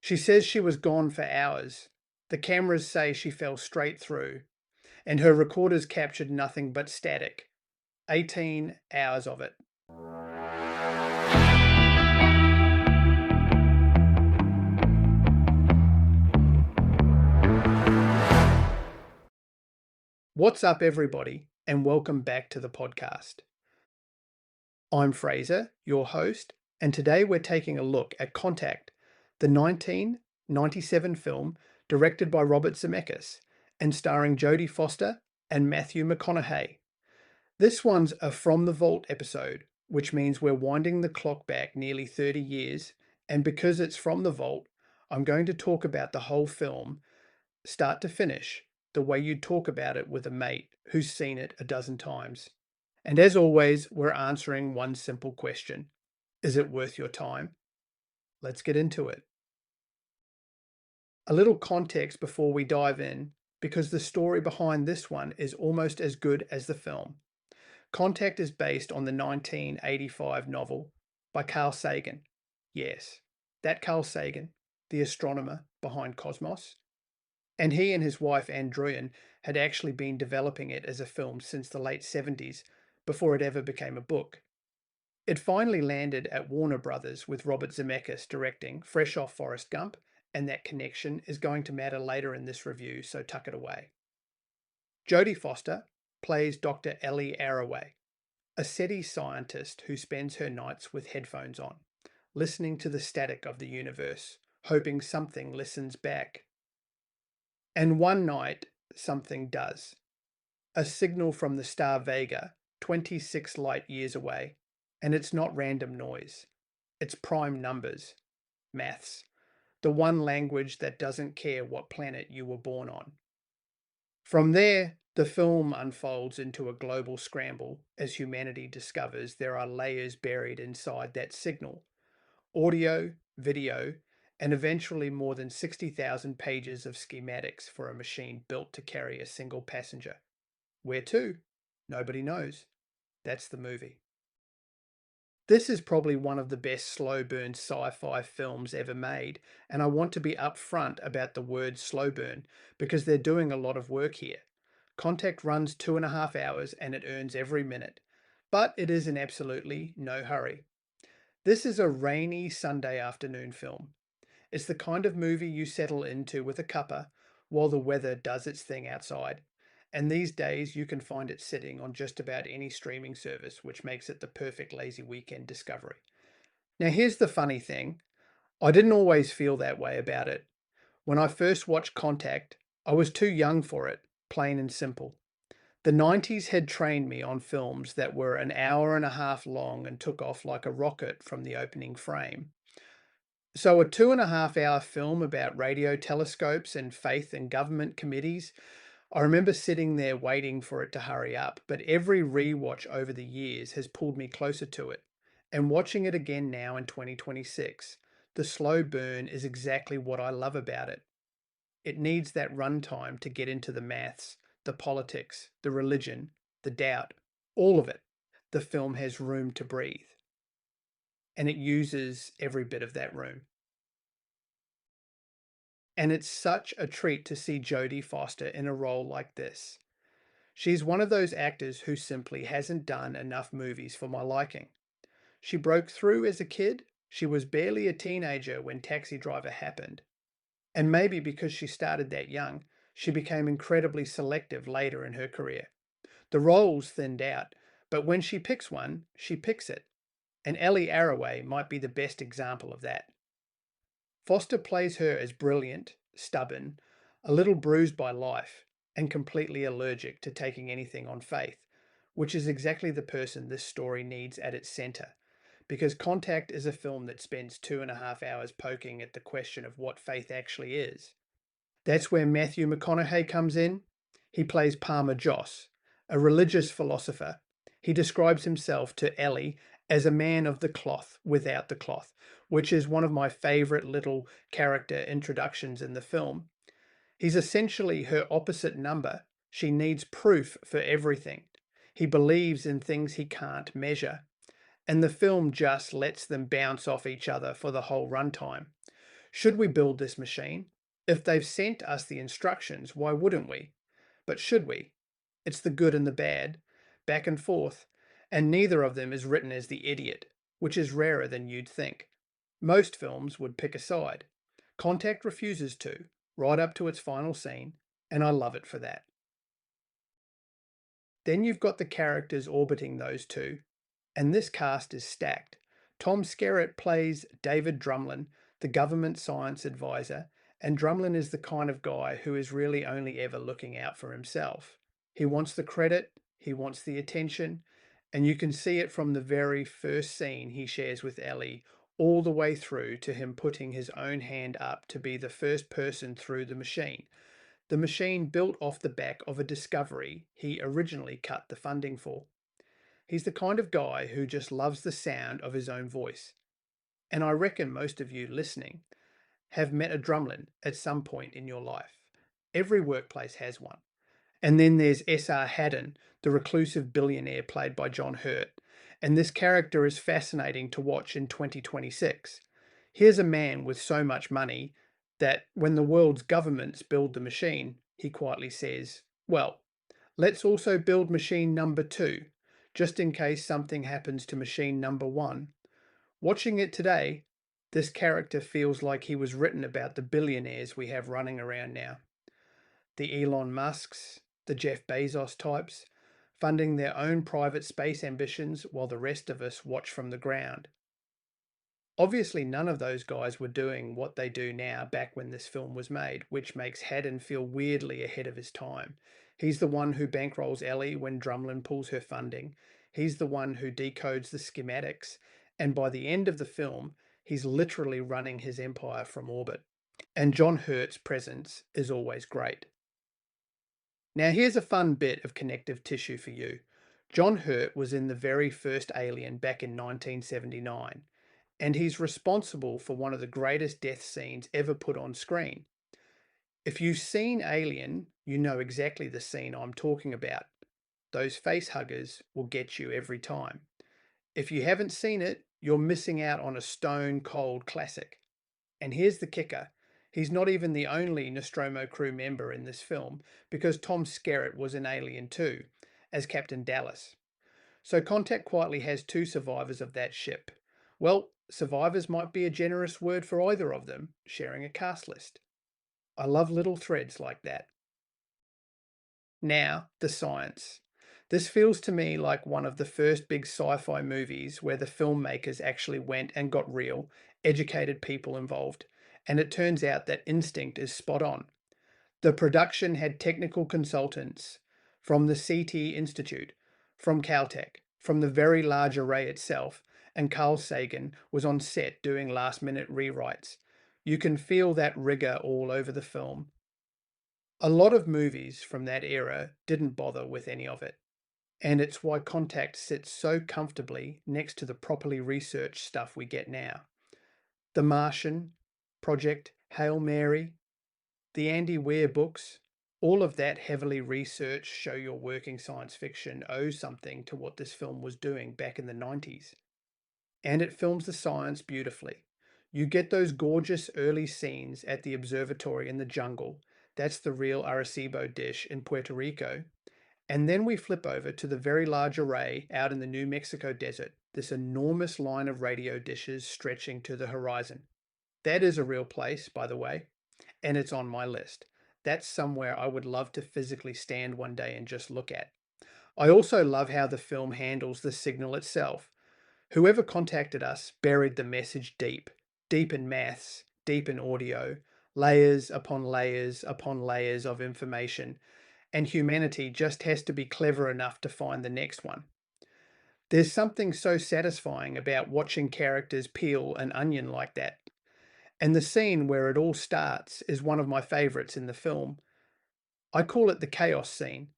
She says she was gone for hours. The cameras say she fell straight through, and her recorders captured nothing but static. 18 hours of it. What's up, everybody, and welcome back to the podcast. I'm Fraser, your host, and today we're taking a look at Contact, the 1997 film directed by Robert Zemeckis and starring Jodie Foster and Matthew McConaughey. This one's a From the Vault episode, which means we're winding the clock back nearly 30 years, and because it's from the vault, I'm going to talk about the whole film, start to finish, the way you'd talk about it with a mate who's seen it a dozen times. And as always, we're answering one simple question. Is it worth your time? Let's get into it. A little context before we dive in, because the story behind this one is almost as good as the film. Contact is based on the 1985 novel by Carl Sagan. Yes, that Carl Sagan, the astronomer behind Cosmos. And he and his wife Andrian had actually been developing it as a film since the late 70s, before it ever became a book. It finally landed at Warner Brothers with Robert Zemeckis directing, fresh off Forrest Gump, and that connection is going to matter later in this review, so tuck it away. Jodie Foster plays Dr. Ellie Arroway, a SETI scientist who spends her nights with headphones on, listening to the static of the universe, hoping something listens back. And one night, something does. A signal from the star Vega, 26 light years away, and it's not random noise. It's prime numbers, maths, the one language that doesn't care what planet you were born on. From there, the film unfolds into a global scramble as humanity discovers there are layers buried inside that signal. Audio, video, and eventually more than 60,000 pages of schematics for a machine built to carry a single passenger. Where to? Nobody knows. That's the movie. This is probably one of the best slow burn sci-fi films ever made, and I want to be upfront about the word slow burn because they're doing a lot of work here. Contact runs 2.5 hours and it earns every minute, but it is in absolutely no hurry. This is a rainy Sunday afternoon film. It's the kind of movie you settle into with a cuppa while the weather does its thing outside. And these days you can find it sitting on just about any streaming service, which makes it the perfect lazy weekend discovery. Now here's the funny thing. I didn't always feel that way about it. When I first watched Contact, I was too young for it, plain and simple. The 90s had trained me on films that were an hour and a half long and took off like a rocket from the opening frame. So a 2.5 hour film about radio telescopes and faith and government committees, I remember sitting there waiting for it to hurry up, but every rewatch over the years has pulled me closer to it. And watching it again now in 2026, the slow burn is exactly what I love about it. It needs that runtime to get into the maths, the politics, the religion, the doubt, all of it. The film has room to breathe. And it uses every bit of that room. And it's such a treat to see Jodie Foster in a role like this. She's one of those actors who simply hasn't done enough movies for my liking. She broke through as a kid. She was barely a teenager when Taxi Driver happened. And maybe because she started that young, she became incredibly selective later in her career. The roles thinned out, but when she picks one, she picks it. And Ellie Arroway might be the best example of that. Foster plays her as brilliant, stubborn, a little bruised by life, and completely allergic to taking anything on faith, which is exactly the person this story needs at its centre, because Contact is a film that spends 2.5 hours poking at the question of what faith actually is. That's where Matthew McConaughey comes in. He plays Palmer Joss, a religious philosopher. He describes himself to Ellie as a man of the cloth without the cloth, which is one of my favourite little character introductions in the film. He's essentially her opposite number. She needs proof for everything. He believes in things he can't measure. And the film just lets them bounce off each other for the whole runtime. Should we build this machine? If they've sent us the instructions, why wouldn't we? But should we? It's the good and the bad, back and forth, and neither of them is written as the idiot, which is rarer than you'd think. Most films would pick a side. Contact refuses to, right up to its final scene, and I love it for that. Then you've got the characters orbiting those two, and this cast is stacked. Tom Skerritt plays David Drumlin, the government science advisor, and Drumlin is the kind of guy who is really only ever looking out for himself. He wants the credit, he wants the attention, and you can see it from the very first scene he shares with Ellie all the way through to him putting his own hand up to be the first person through the machine. The machine built off the back of a discovery he originally cut the funding for. He's the kind of guy who just loves the sound of his own voice. And I reckon most of you listening have met a drumlin at some point in your life. Every workplace has one. And then there's S.R. Haddon, the reclusive billionaire played by John Hurt. And this character is fascinating to watch in 2026. Here's a man with so much money that when the world's governments build the machine, he quietly says, well, let's also build machine number 2, just in case something happens to machine number 1. Watching it today, this character feels like he was written about the billionaires we have running around now. The Elon Musks, the Jeff Bezos types, funding their own private space ambitions while the rest of us watch from the ground. Obviously, none of those guys were doing what they do now back when this film was made, which makes Haddon feel weirdly ahead of his time. He's the one who bankrolls Ellie when Drumlin pulls her funding. He's the one who decodes the schematics. And by the end of the film, he's literally running his empire from orbit. And John Hurt's presence is always great. Now here's a fun bit of connective tissue for you. John Hurt was in the very first Alien back in 1979. And he's responsible for one of the greatest death scenes ever put on screen. If you've seen Alien, you know exactly the scene I'm talking about. Those face huggers will get you every time. If you haven't seen it, you're missing out on a stone cold classic. And here's the kicker. He's not even the only Nostromo crew member in this film, because Tom Skerritt was in Alien 2 as Captain Dallas. So Contact quietly has 2 survivors of that ship. Well, survivors might be a generous word for either of them, sharing a cast list. I love little threads like that. Now, the science. This feels to me like one of the first big sci-fi movies where the filmmakers actually went and got real, educated people involved, and it turns out that instinct is spot on. The production had technical consultants from the SETI Institute, from Caltech, from the Very Large Array itself, and Carl Sagan was on set doing last-minute rewrites. You can feel that rigor all over the film. A lot of movies from that era didn't bother with any of it, and it's why Contact sits so comfortably next to the properly researched stuff we get now. The Martian, Project Hail Mary, the Andy Weir books, all of that heavily researched show your working science fiction owes something to what this film was doing back in the 90s. And it films the science beautifully. You get those gorgeous early scenes at the observatory in the jungle. That's the real Arecibo dish in Puerto Rico. And then we flip over to the Very Large Array out in the New Mexico desert, this enormous line of radio dishes stretching to the horizon. That is a real place, by the way, and it's on my list. That's somewhere I would love to physically stand one day and just look at. I also love how the film handles the signal itself. Whoever contacted us buried the message deep, deep in maths, deep in audio, layers upon layers upon layers of information, and humanity just has to be clever enough to find the next one. There's something so satisfying about watching characters peel an onion like that. And the scene where it all starts is one of my favorites in the film. I call it the chaos scene.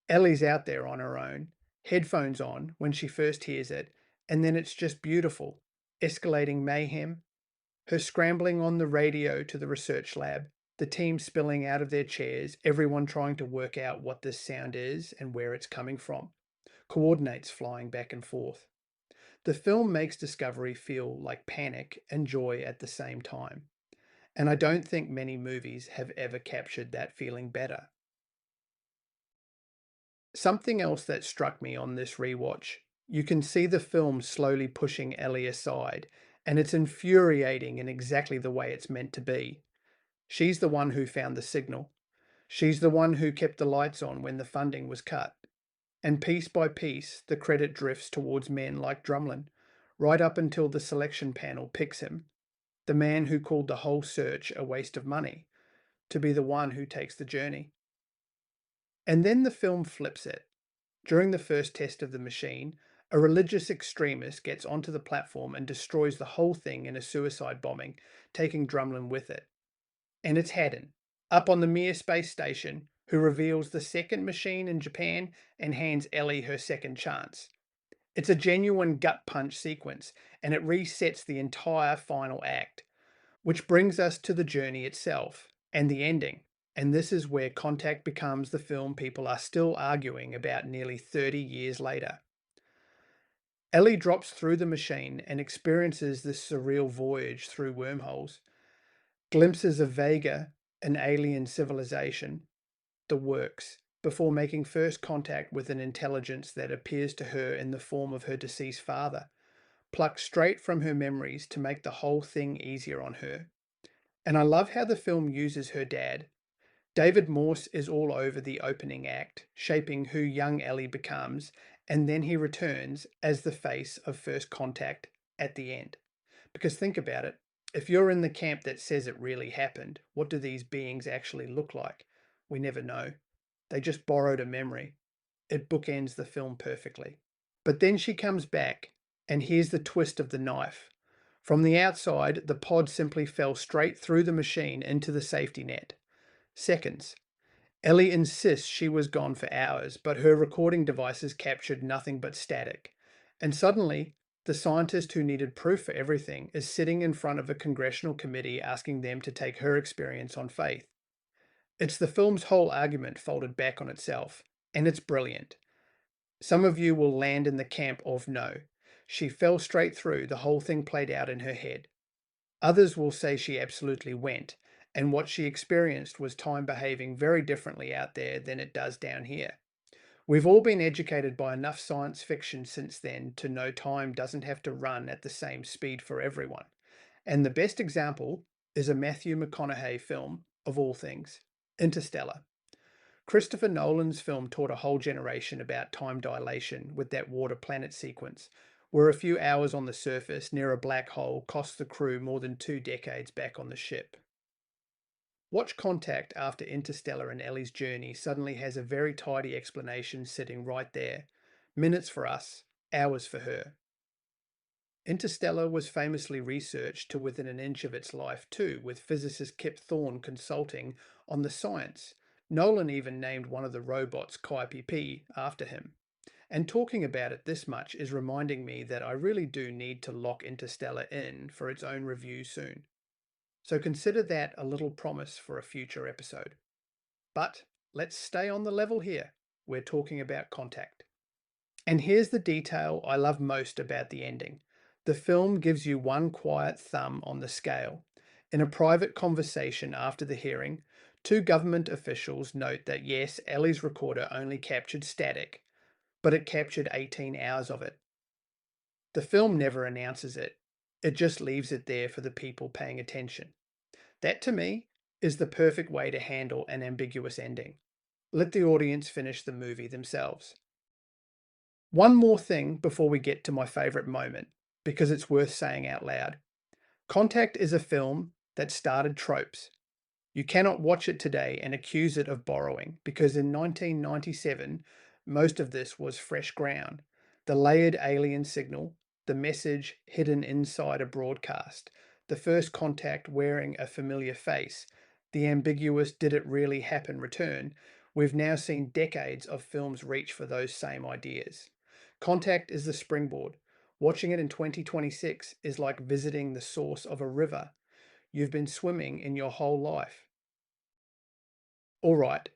Ellie's out there on her own, headphones on when she first hears it, and then it's just beautiful. Escalating mayhem, her scrambling on the radio to the research lab, the team spilling out of their chairs, everyone trying to work out what this sound is and where it's coming from, coordinates flying back and forth. The film makes discovery feel like panic and joy at the same time. and I don't think many movies have ever captured that feeling better. Something else that struck me on this rewatch, you can see the film slowly pushing Ellie aside, and it's infuriating in exactly the way it's meant to be. She's the one who found the signal. She's the one who kept the lights on when the funding was cut. And piece by piece, the credit drifts towards men like Drumlin, right up until the selection panel picks him, the man who called the whole search a waste of money, to be the one who takes the journey. And then the film flips it. During the first test of the machine, a religious extremist gets onto the platform and destroys the whole thing in a suicide bombing, taking Drumlin with it. And it's Haddon, up on the Mir space station, who reveals the second machine in Japan and hands Ellie her second chance. It's a genuine gut punch sequence, and it resets the entire final act, which brings us to the journey itself and the ending. And this is where Contact becomes the film people are still arguing about nearly 30 years later. Ellie drops through the machine and experiences this surreal voyage through wormholes, glimpses of Vega, an alien civilization, the works, before making first contact with an intelligence that appears to her in the form of her deceased father, plucked straight from her memories to make the whole thing easier on her. And I love how the film uses her dad. David Morse is all over the opening act, shaping who young Ellie becomes, and then he returns as the face of first contact at the end. Because think about it, if you're in the camp that says it really happened, what do these beings actually look like? We never know. They just borrowed a memory. It bookends the film perfectly. But then she comes back, and here's the twist of the knife. From the outside, the pod simply fell straight through the machine into the safety net. Seconds. Ellie insists she was gone for hours, but her recording devices captured nothing but static. And suddenly, the scientist who needed proof for everything is sitting in front of a congressional committee asking them to take her experience on faith. It's the film's whole argument folded back on itself, and it's brilliant. Some of you will land in the camp of no. She fell straight through, the whole thing played out in her head. Others will say she absolutely went, and what she experienced was time behaving very differently out there than it does down here. We've all been educated by enough science fiction since then to know time doesn't have to run at the same speed for everyone. And the best example is a Matthew McConaughey film, of all things, Interstellar. Christopher Nolan's film taught a whole generation about time dilation with that water planet sequence, where a few hours on the surface near a black hole cost the crew more than 2 decades back on the ship. Watch Contact after Interstellar and Ellie's journey suddenly has a very tidy explanation sitting right there. Minutes for us, hours for her. Interstellar was famously researched to within an inch of its life too, with physicist Kip Thorne consulting on the science. Nolan even named one of the robots Kai after him. And talking about it this much is reminding me that I really do need to lock Interstellar in for its own review soon. So consider that a little promise for a future episode. But let's stay on the level here. We're talking about Contact. And here's the detail I love most about the ending. The film gives you one quiet thumb on the scale. In a private conversation after the hearing, two government officials note that yes, Ellie's recorder only captured static, but it captured 18 hours of it. The film never announces it. It just leaves it there for the people paying attention. That, to me, is the perfect way to handle an ambiguous ending. Let the audience finish the movie themselves. One more thing before we get to my favourite moment, because it's worth saying out loud. Contact is a film that started tropes. You cannot watch it today and accuse it of borrowing, because in 1997, most of this was fresh ground. The layered alien signal, the message hidden inside a broadcast, the first contact wearing a familiar face, the ambiguous did it really happen return. We've now seen decades of films reach for those same ideas. Contact is the springboard. Watching it in 2026 is like visiting the source of a river you've been swimming in your whole life. All right,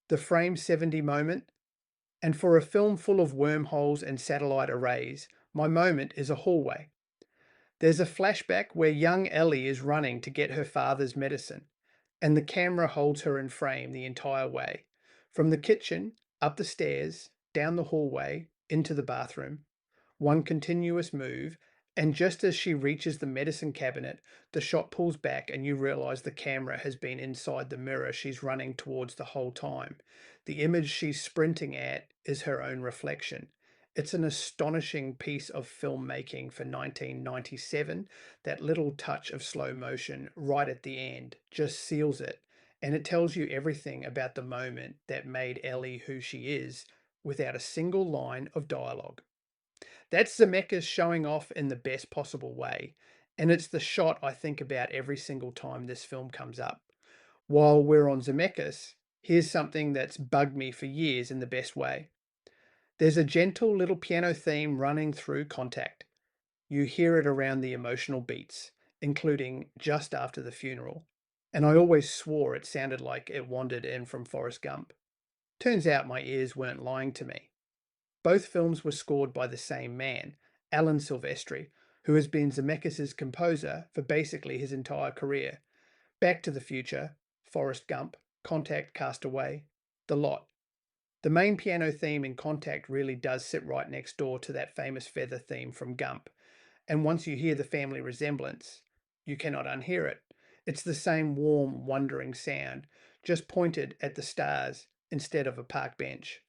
the frame 70 moment. And for a film full of wormholes and satellite arrays, my moment is a hallway. There's a flashback where young Ellie is running to get her father's medicine, and the camera holds her in frame the entire way. From the kitchen, up the stairs, down the hallway, into the bathroom. One continuous move, and just as she reaches the medicine cabinet, the shot pulls back and you realize the camera has been inside the mirror she's running towards the whole time. The image she's sprinting at is her own reflection. It's an astonishing piece of filmmaking for 1997. That little touch of slow motion right at the end just seals it, and it tells you everything about the moment that made Ellie who she is without a single line of dialogue. That's Zemeckis showing off in the best possible way, and it's the shot I think about every single time this film comes up. While we're on Zemeckis, here's something that's bugged me for years in the best way. There's a gentle little piano theme running through Contact. You hear it around the emotional beats, including just after the funeral, and I always swore it sounded like it wandered in from Forrest Gump. Turns out my ears weren't lying to me. Both films were scored by the same man, Alan Silvestri, who has been Zemeckis' composer for basically his entire career. Back to the Future, Forrest Gump, Contact, Castaway, the lot. The main piano theme in Contact really does sit right next door to that famous feather theme from Gump, and once you hear the family resemblance, you cannot unhear it. It's the same warm, wondering sound, just pointed at the stars instead of a park bench.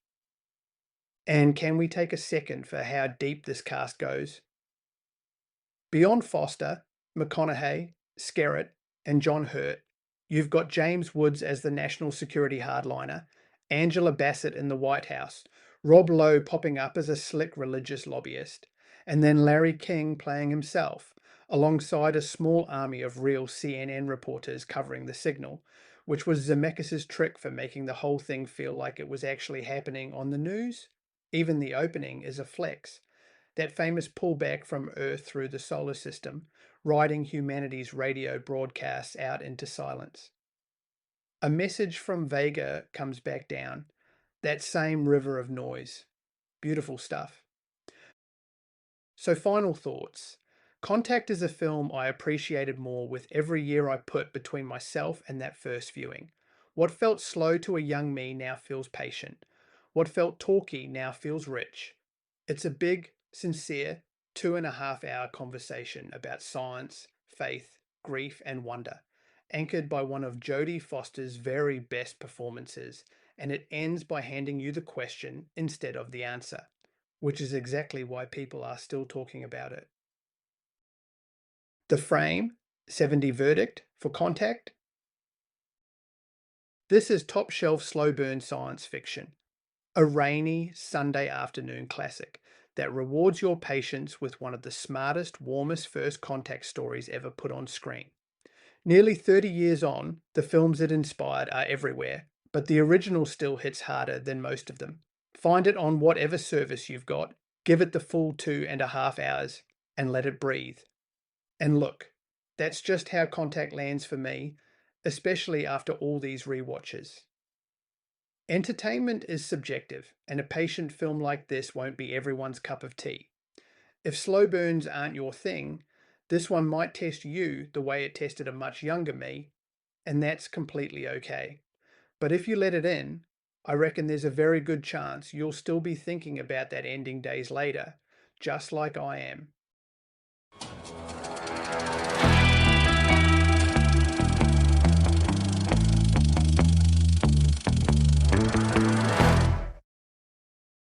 And can we take a second for how deep this cast goes? Beyond Foster, McConaughey, Skerritt, and John Hurt, you've got James Woods as the national security hardliner, Angela Bassett in the White House, Rob Lowe popping up as a slick religious lobbyist, and then Larry King playing himself, alongside a small army of real CNN reporters covering the signal, which was Zemeckis' trick for making the whole thing feel like it was actually happening on the news. Even the opening is a flex, that famous pullback from Earth through the solar system, riding humanity's radio broadcasts out into silence. A message from Vega comes back down, that same river of noise. Beautiful stuff. So, final thoughts. Contact is a film I appreciated more with every year I put between myself and that first viewing. What felt slow to a young me now feels patient. What felt talky now feels rich. It's a big, sincere, 2.5 hour conversation about science, faith, grief, and wonder, anchored by one of Jodie Foster's very best performances, and it ends by handing you the question instead of the answer, which is exactly why people are still talking about it. The frame, 70 verdict for Contact. This is top shelf slow burn science fiction, a rainy Sunday afternoon classic that rewards your patience with one of the smartest, warmest first contact stories ever put on screen. Nearly 30 years on, the films it inspired are everywhere, but the original still hits harder than most of them. Find it on whatever service you've got, give it the full 2.5 hours, and let it breathe. And look, that's just how Contact lands for me, especially after all these rewatches. Entertainment is subjective, and a patient film like this won't be everyone's cup of tea. If slow burns aren't your thing, this one might test you the way it tested a much younger me, and that's completely okay. But if you let it in, I reckon there's a very good chance you'll still be thinking about that ending days later, just like I am.